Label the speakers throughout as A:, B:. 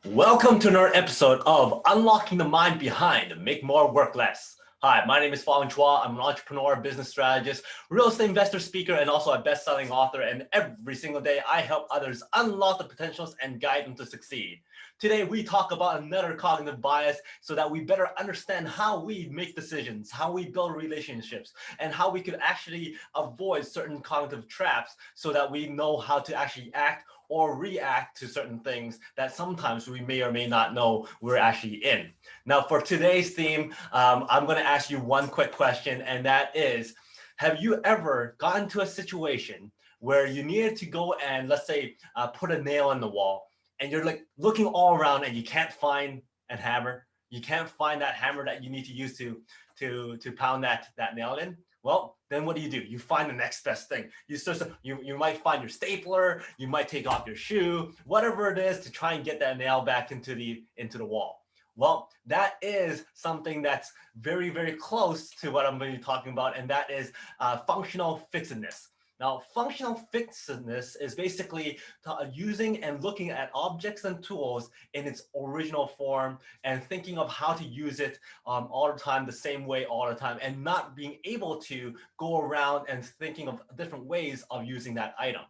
A: Welcome to another episode of Unlocking the Mind Behind Make More Work Less. Hi, my name is Fong. I'm an entrepreneur, business strategist, real estate investor, speaker, and also a best-selling author. And every single day, I help others unlock the potentials and guide them to succeed. Today, we talk about another cognitive bias so that we better understand how we make decisions, how we build relationships, and how we could actually avoid certain cognitive traps so that we know how to actually act or react to certain things that sometimes we may or may not know we're actually in. Now, for today's theme, I'm going to ask you one quick question, and that is, have you ever gotten to a situation where you needed to go and, let's say, put a nail in the wall, and you're like looking all around and you can't find a hammer? You can't find that hammer that you need to use to pound that nail in? Well, then what do? You find the next best thing. You might find your stapler, you might take off your shoe, whatever it is to try and get that nail back into the wall. Well, that is something that's very, very close to what I'm going to be talking about, and that is functional fixedness. Now, functional fixedness is basically using and looking at objects and tools in its original form and thinking of how to use it all the time, the same way all the time, and not being able to go around and thinking of different ways of using that item.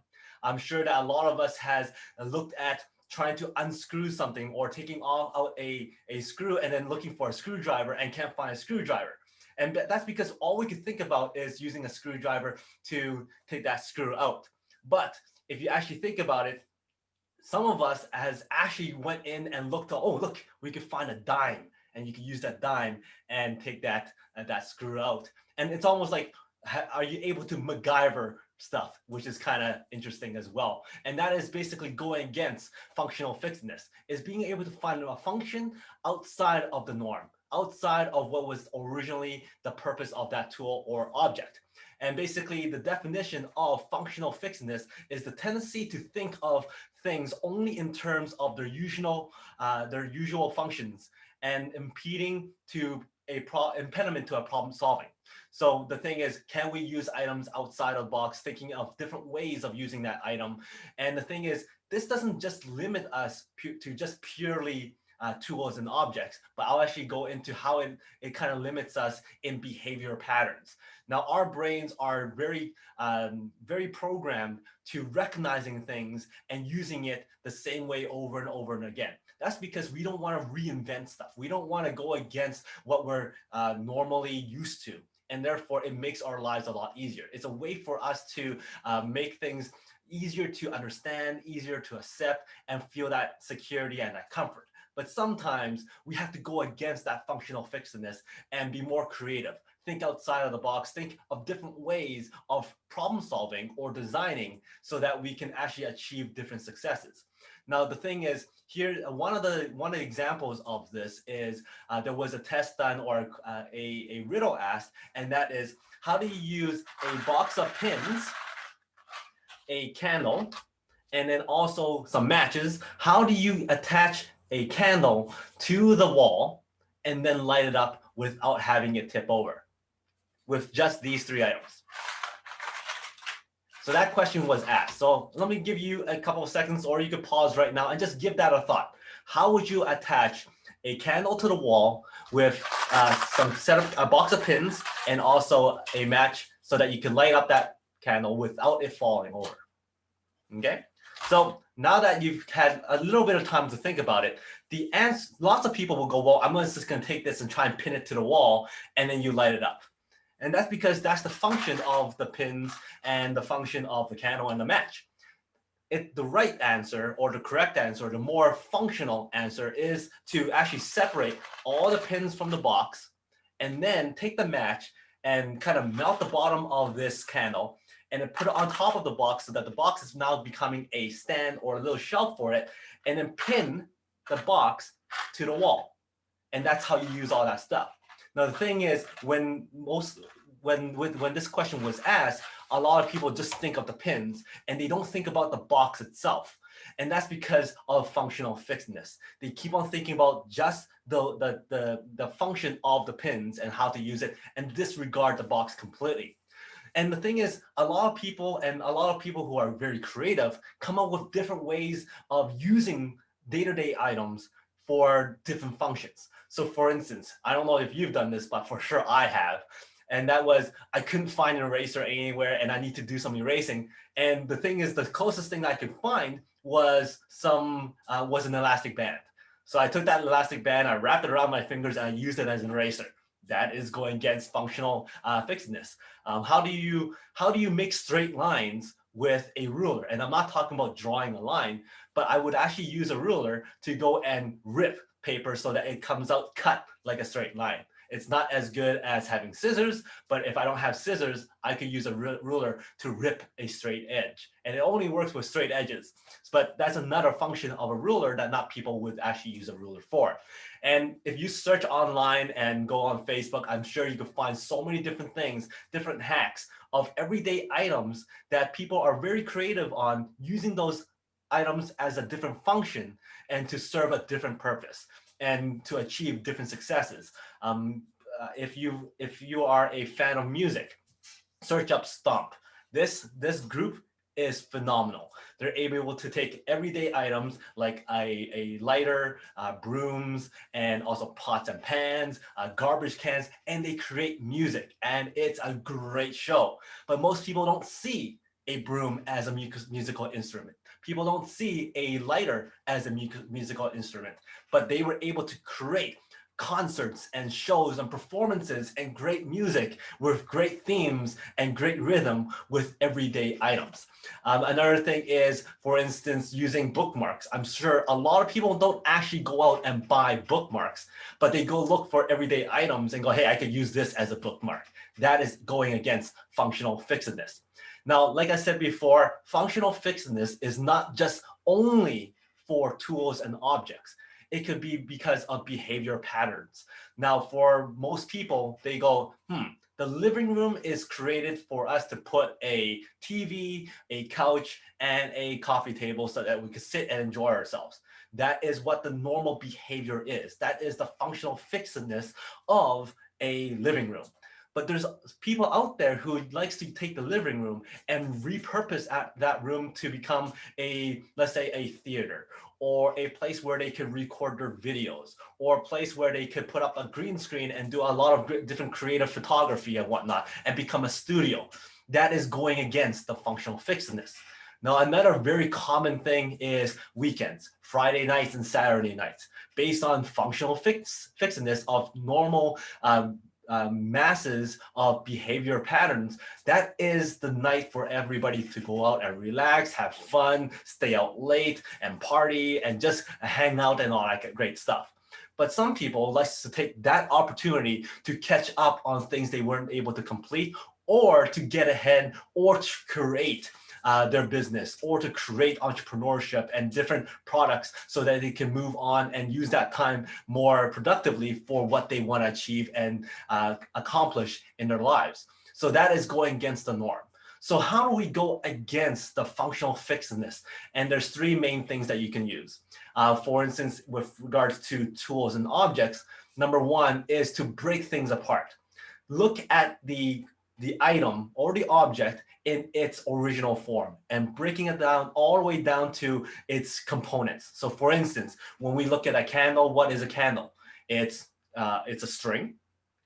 A: I'm sure that a lot of us has looked at trying to unscrew something or taking out a screw and then looking for a screwdriver and can't find a screwdriver. And that's because all we could think about is using a screwdriver to take that screw out. But if you actually think about it, some of us has actually went in and looked, oh, look, we could find a dime and you can use that dime and take that screw out. And it's almost like, are you able to MacGyver stuff, which is kind of interesting as well. And that is basically going against functional fixedness, is being able to find a function outside of the norm, outside of what was originally the purpose of that tool or object. And basically the definition of functional fixedness is the tendency to think of things only in terms of their usual functions and impediment to a problem solving. So the thing is, can we use items outside of the box, thinking of different ways of using that item? And the thing is, this doesn't just limit us to just purely tools and objects, but I'll actually go into how it kind of limits us in behavior patterns. Now, our brains are very programmed to recognizing things and using it the same way over and over and again. That's because we don't want to reinvent stuff. We don't want to go against what we're normally used to. And therefore, it makes our lives a lot easier. It's a way for us to make things easier to understand, easier to accept, and feel that security and that comfort. But sometimes we have to go against that functional fixedness and be more creative. Think outside of the box, think of different ways of problem solving or designing so that we can actually achieve different successes. Now, the thing is, here, one of the examples of this is there was a test done or a riddle asked, and that is, how do you use a box of pins, a candle, and then also some matches? How do you attach a candle to the wall and then light it up without having it tip over with just these three items? So that question was asked. So let me give you a couple of seconds, or you could pause right now and just give that a thought. How would you attach a candle to the wall with a box of pins and also a match so that you can light up that candle without it falling over? Okay. So now that you've had a little bit of time to think about it, the answer, lots of people will go, well, I'm just going to take this and try and pin it to the wall, and then you light it up. And that's because that's the function of the pins and the function of the candle and the match. The right answer, or the correct answer, the more functional answer, is to actually separate all the pins from the box and then take the match and kind of melt the bottom of this candle and then put it on top of the box so that the box is now becoming a stand or a little shelf for it, and then pin the box to the wall. And that's how you use all that stuff. Now, the thing is, when this question was asked, a lot of people just think of the pins and they don't think about the box itself. And that's because of functional fixedness. They keep on thinking about just the function of the pins and how to use it and disregard the box completely. And the thing is, a lot of people who are very creative come up with different ways of using day-to-day items for different functions. So for instance, I don't know if you've done this, but for sure I have. And that was, I couldn't find an eraser anywhere and I need to do some erasing. And the thing is, the closest thing I could find was an elastic band. So I took that elastic band, I wrapped it around my fingers, and I used it as an eraser. That is going against functional fixedness. How do you make straight lines with a ruler? And I'm not talking about drawing a line, but I would actually use a ruler to go and rip paper so that it comes out cut like a straight line. It's not as good as having scissors, but if I don't have scissors, I could use a ruler to rip a straight edge. And it only works with straight edges. But that's another function of a ruler that not people would actually use a ruler for. And if you search online and go on Facebook, I'm sure you can find so many different things, different hacks of everyday items that people are very creative on using those items as a different function and to serve a different purpose and to achieve different successes. If you are a fan of music, search up Stomp. This group is phenomenal. They're able to take everyday items like a lighter, brooms, and also pots and pans, garbage cans, and they create music. And it's a great show. But most people don't see a broom as a musical instrument. People don't see a lighter as a musical instrument, but they were able to create concerts and shows and performances and great music with great themes and great rhythm with everyday items. Another thing is, for instance, using bookmarks. I'm sure a lot of people don't actually go out and buy bookmarks, but they go look for everyday items and go, hey, I could use this as a bookmark. That is going against functional fixedness. Now, like I said before, functional fixedness is not just only for tools and objects. It could be because of behavior patterns. Now, for most people, they go, the living room is created for us to put a TV, a couch, and a coffee table so that we can sit and enjoy ourselves. That is what the normal behavior is. That is the functional fixedness of a living room. But there's people out there who likes to take the living room and repurpose that room to become let's say a theater, or a place where they could record their videos, or a place where they could put up a green screen and do a lot of different creative photography and whatnot and become a studio. That is going against the functional fixedness. Now, another very common thing is weekends, Friday nights and Saturday nights, based on functional fixedness of normal masses of behavior patterns. That is the night for everybody to go out and relax, have fun, stay out late and party and just hang out and all that great stuff. But some people like to take that opportunity to catch up on things they weren't able to complete, or to get ahead, or to create their business, or to create entrepreneurship and different products so that they can move on and use that time more productively for what they want to achieve and accomplish in their lives. So that is going against the norm. So how do we go against the functional fixedness? And there's three main things that you can use. For instance, with regards to tools and objects, number one is to break things apart. Look at the item or the object in its original form and breaking it down all the way down to its components. So for instance, when we look at a candle, what is a candle? It's a string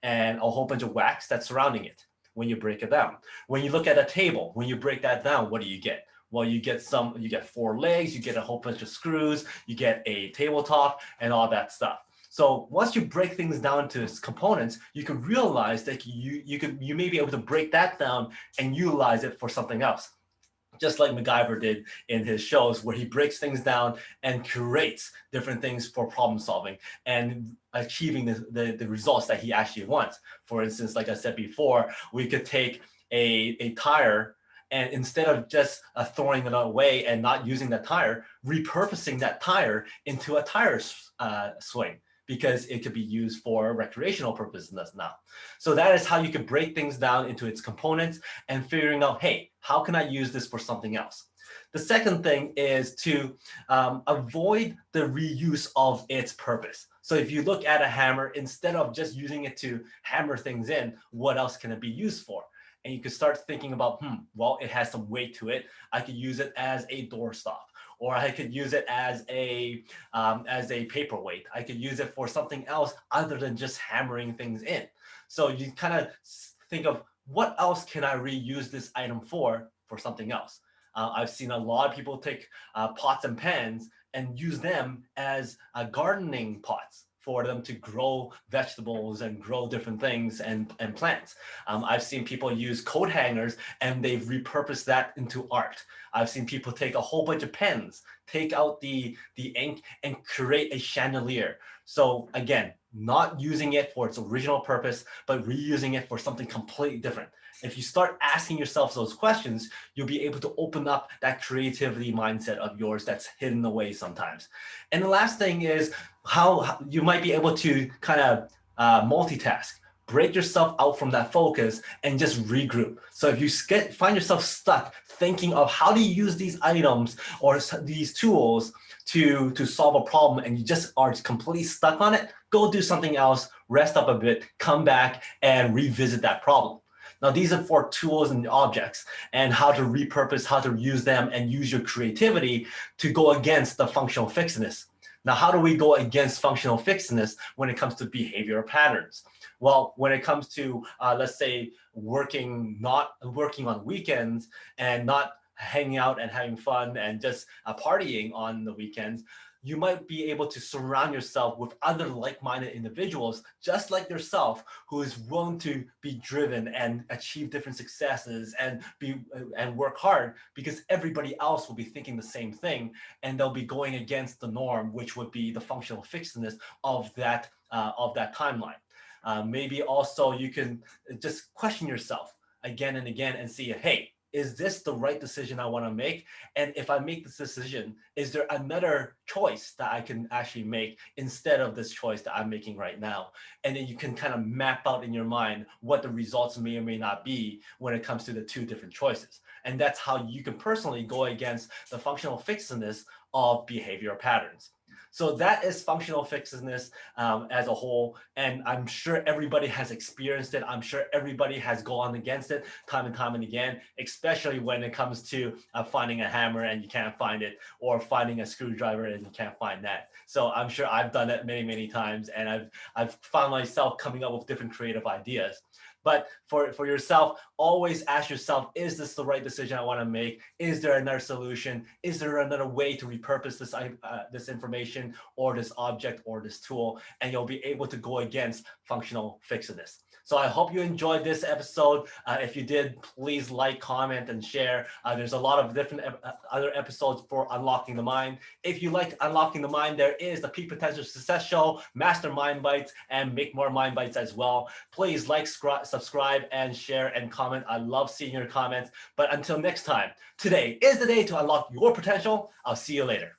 A: and a whole bunch of wax that's surrounding it when you break it down. When you look at a table, when you break that down, what do you get? Well, you get 4 legs, you get a whole bunch of screws, you get a tabletop and all that stuff. So once you break things down to its components, you can realize that you may be able to break that down and utilize it for something else. Just like MacGyver did in his shows, where he breaks things down and creates different things for problem solving and achieving the results that he actually wants. For instance, like I said before, we could take a tire, and instead of just throwing it away and not using that tire, repurposing that tire into a tire swing, because it could be used for recreational purposes now. So that is how you can break things down into its components and figuring out, hey, how can I use this for something else? The second thing is to avoid the reuse of its purpose. So if you look at a hammer, instead of just using it to hammer things in, what else can it be used for? And you can start thinking about, well, it has some weight to it. I could use it as a doorstop. or I could use it as a paperweight. I could use it for something else other than just hammering things in. So you kind of think of what else can I reuse this item for something else. I've seen a lot of people take pots and pans and use them as gardening pots for them to grow vegetables and grow different things and plants. I've seen people use coat hangers and they've repurposed that into art. I've seen people take a whole bunch of pens, take out the ink and create a chandelier. So again, not using it for its original purpose, but reusing it for something completely different. If you start asking yourself those questions, you'll be able to open up that creativity mindset of yours that's hidden away sometimes. And the last thing is how you might be able to kind of multitask. Break yourself out from that focus and just regroup. So if you find yourself stuck thinking of how to use these items or these tools to solve a problem and you just are completely stuck on it, go do something else, rest up a bit, come back and revisit that problem. Now, these are for tools and objects and how to repurpose, how to use them and use your creativity to go against the functional fixedness. Now, how do we go against functional fixedness when it comes to behavioral patterns? Well, when it comes to, let's say, not working on weekends and not hanging out and having fun and just partying on the weekends, you might be able to surround yourself with other like-minded individuals, just like yourself, who is willing to be driven and achieve different successes and work hard, because everybody else will be thinking the same thing, and they'll be going against the norm, which would be the functional fixedness of that timeline. Maybe also you can just question yourself again and again and see, hey, is this the right decision I want to make? And if I make this decision, is there another choice that I can actually make instead of this choice that I'm making right now? And then you can kind of map out in your mind what the results may or may not be when it comes to the two different choices. And that's how you can personally go against the functional fixedness of behavioral patterns. So that is functional fixedness as a whole. And I'm sure everybody has experienced it. I'm sure everybody has gone against it time and time and again, especially when it comes to finding a hammer and you can't find it, or finding a screwdriver and you can't find that. So I'm sure I've done it many, many times, and I've found myself coming up with different creative ideas. But for yourself, always ask yourself, is this the right decision I want to make? Is there another solution? Is there another way to repurpose this information or this object or this tool? And you'll be able to go against functional fixedness. So I hope you enjoyed this episode. If you did, please like, comment, and share. There's a lot of different other episodes for Unlocking the Mind. If you like Unlocking the Mind, there is the Peak Potential Success Show, Master Mind Bites, and Make More Mind Bites as well. Please like, subscribe, and share and comment. I love seeing your comments. But until next time, today is the day to unlock your potential. I'll see you later.